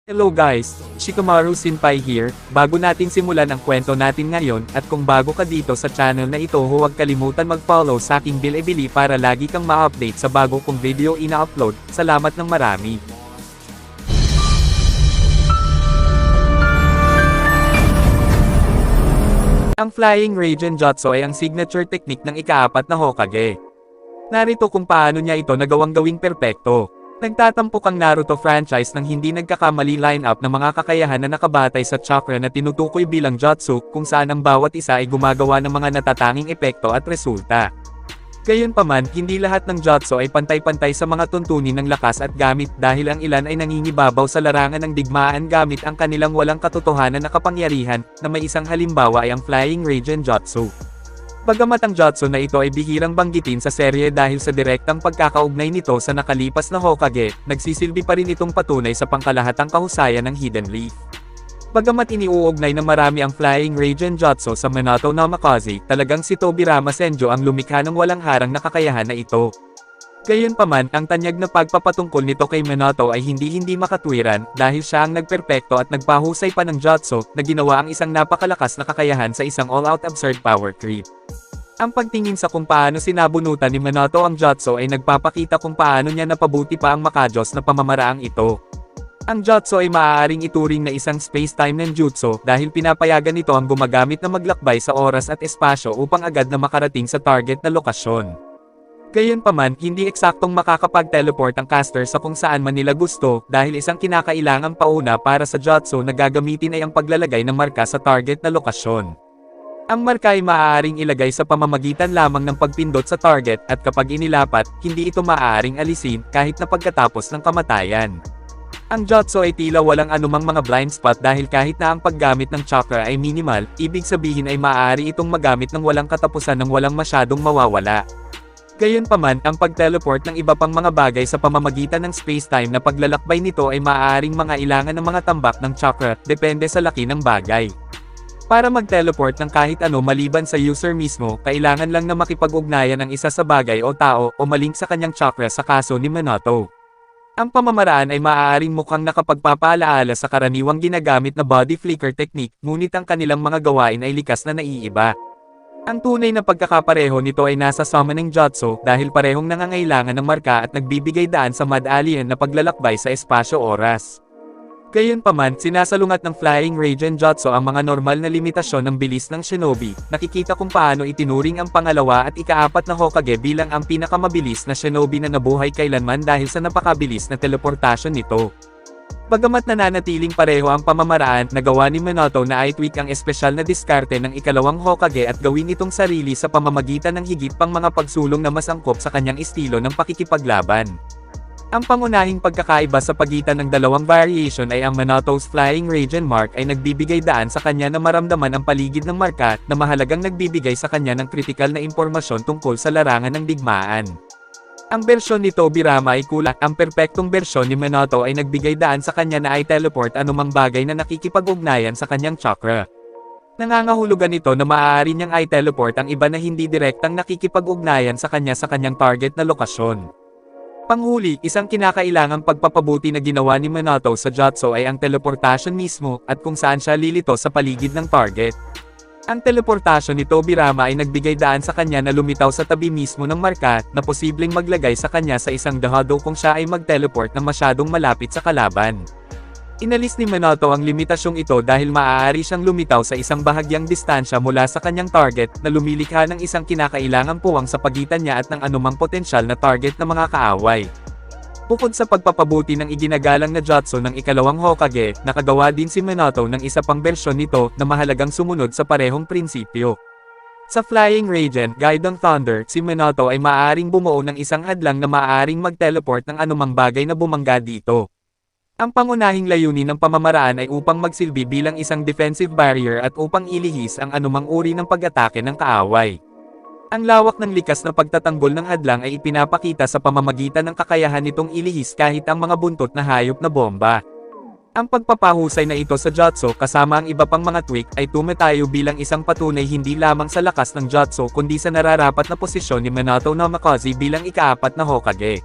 Hello guys, Shikamaru Senpai here. Bago natin simulan ang kwento natin ngayon, at kung bago ka dito sa channel na ito huwag kalimutan mag-follow sa aking Bilibili para lagi kang ma-update sa bago kong video ina-upload. Salamat ng marami. Ang Flying Raiden Jutsu ay ang signature technique ng ika-4 na Hokage. Narito kung paano niya ito nagawang gawing perpekto. Nagtatampok ang Naruto franchise ng hindi nagkakamali line-up ng mga kakayahan na nakabatay sa chakra na tinutukoy bilang jutsu, kung saan ang bawat isa ay gumagawa ng mga natatanging epekto at resulta. Gayunpaman, hindi lahat ng jutsu ay pantay-pantay sa mga tuntunin ng lakas at gamit dahil ang ilan ay nangingibabaw sa larangan ng digmaan gamit ang kanilang walang katotohanan na kapangyarihan, na may isang halimbawa ay ang Flying Raiden Jutsu. Bagamat ang jutsu na ito ay bihirang banggitin sa serye dahil sa direktang pagkakaugnay nito sa nakalipas na Hokage, nagsisilbi pa rin itong patunay sa pangkalahatang kahusayan ng Hidden Leaf. Bagamat iniuugnay ng marami ang Flying Raiden Jutsu sa Minato no Mikaze, talagang si Tobirama Senjo ang lumikha ng walang harang na kakayahan na ito. Gayunpaman, ang tanyag na pagpapatungkol nito kay Minato ay hindi makatwiran, dahil siya ang nagperpekto at nagpahusay pa ng jutsu, na ginawa ang isang napakalakas na kakayahan sa isang all-out absurd power creep. Ang pagtingin sa kung paano sinabunutan ni Minato ang jutsu ay nagpapakita kung paano niya napabuti pa ang makajos na pamamaraang ito. Ang jutsu ay maaaring ituring na isang space-time ninjutsu dahil pinapayagan nito ang gumagamit na maglakbay sa oras at espasyo upang agad na makarating sa target na lokasyon. Gayunpaman, hindi eksaktong makakapag-teleport ang caster sa kung saan man nila gusto dahil isang kinakailangang pauna para sa jutsu na gagamitin ay ang paglalagay ng marka sa target na lokasyon. Ang marka ay maaaring ilagay sa pamamagitan lamang ng pagpindot sa target at kapag inilapat, hindi ito maaaring alisin kahit na pagkatapos ng kamatayan. Ang jutsu ay tila walang anumang mga blind spot dahil kahit na ang paggamit ng chakra ay minimal, ibig sabihin ay maaari itong magamit ng walang katapusan ng walang masyadong mawawala. Gayunpaman, ang pag-teleport ng iba pang mga bagay sa pamamagitan ng space-time na paglalakbay nito ay maaaring mangailangan ng mga tambak ng chakra, depende sa laki ng bagay. Para mag-teleport ng kahit ano maliban sa user mismo, kailangan lang na makipag-ugnayan ang isa sa bagay o tao o malink sa kanyang chakra sa kaso ni Minato. Ang pamamaraan ay maaaring mukhang nakapagpapaalaala sa karaniwang ginagamit na body flicker technique, ngunit ang kanilang mga gawain ay likas na naiiba. Ang tunay na pagkakapareho nito ay nasa summoning jutsu dahil parehong nangangailangan ng marka at nagbibigay daan sa mad alien na paglalakbay sa espasyo-oras. Gayunpaman, sinasalungat ng Flying Raiden Jutsu ang mga normal na limitasyon ng bilis ng shinobi. Nakikita kung paano itinuring ang pangalawa at ika-4 na Hokage bilang ang pinakamabilis na shinobi na nabuhay kailanman dahil sa napakabilis na teleportasyon nito. Bagamat nananatiling pareho ang pamamaraan, nagawa ni Minato na i-tweak ang espesyal na diskarte ng ikalawang Hokage at gawin itong sarili sa pamamagitan ng higit pang mga pagsulong na mas angkop sa kanyang estilo ng pakikipaglaban. Ang pangunahing pagkakaiba sa pagitan ng dalawang variation ay ang Minato's Flying Raiden Mark ay nagbibigay daan sa kanya na maramdaman ang paligid ng marka, na mahalagang nagbibigay sa kanya ng kritikal na impormasyon tungkol sa larangan ng digmaan. Ang bersyon ni Tobirama ay kulang. Ang perpektong bersyon ni Minato ay nagbigay daan sa kanya na i-teleport anumang bagay na nakikipag-ugnayan sa kanyang chakra. Nangangahulugan ito na maaari niyang i-teleport ang iba na hindi direktang nakikipag-ugnayan sa kanyang target na lokasyon. Panghuli, isang kinakailangang pagpapabuti na ginawa ni Minato sa jutsu ay ang teleportasyon mismo, at kung saan siya lilito sa paligid ng target. Ang teleportasyon ni Tobirama ay nagbigay daan sa kanya na lumitaw sa tabi mismo ng marka, na posibleng maglagay sa kanya sa isang dahado kung siya ay mag-teleport na masyadong malapit sa kalaban. Inalis ni Minato ang limitasyong ito dahil maaari siyang lumitaw sa isang bahagyang distansya mula sa kanyang target, na lumilikha ng isang kinakailangang puwang sa pagitan niya at ng anumang potensyal na target na mga kaaway. Bukod sa pagpapabuti ng iginagalang na jutsu ng ikalawang Hokage, nakagawa din si Minato ng isa pang bersyon nito na mahalagang sumunod sa parehong prinsipyo. Sa Flying Raiden, Gaiden Thunder, si Minato ay maaaring bumuo ng isang hadlang na maaaring mag-teleport ng anumang bagay na bumangga dito. Ang pangunahing layunin ng pamamaraan ay upang magsilbi bilang isang defensive barrier at upang ilihis ang anumang uri ng pag-atake ng kaaway. Ang lawak ng likas na pagtatanggol ng hadlang ay ipinapakita sa pamamagitan ng kakayahan nitong ilihis kahit ang mga buntot na hayop na bomba. Ang pagpapahusay na ito sa jutsu kasama ang iba pang mga tweak ay tumatayo bilang isang patunay hindi lamang sa lakas ng jutsu kundi sa nararapat na posisyon ni Minato no Mikaze bilang ika-4 na Hokage.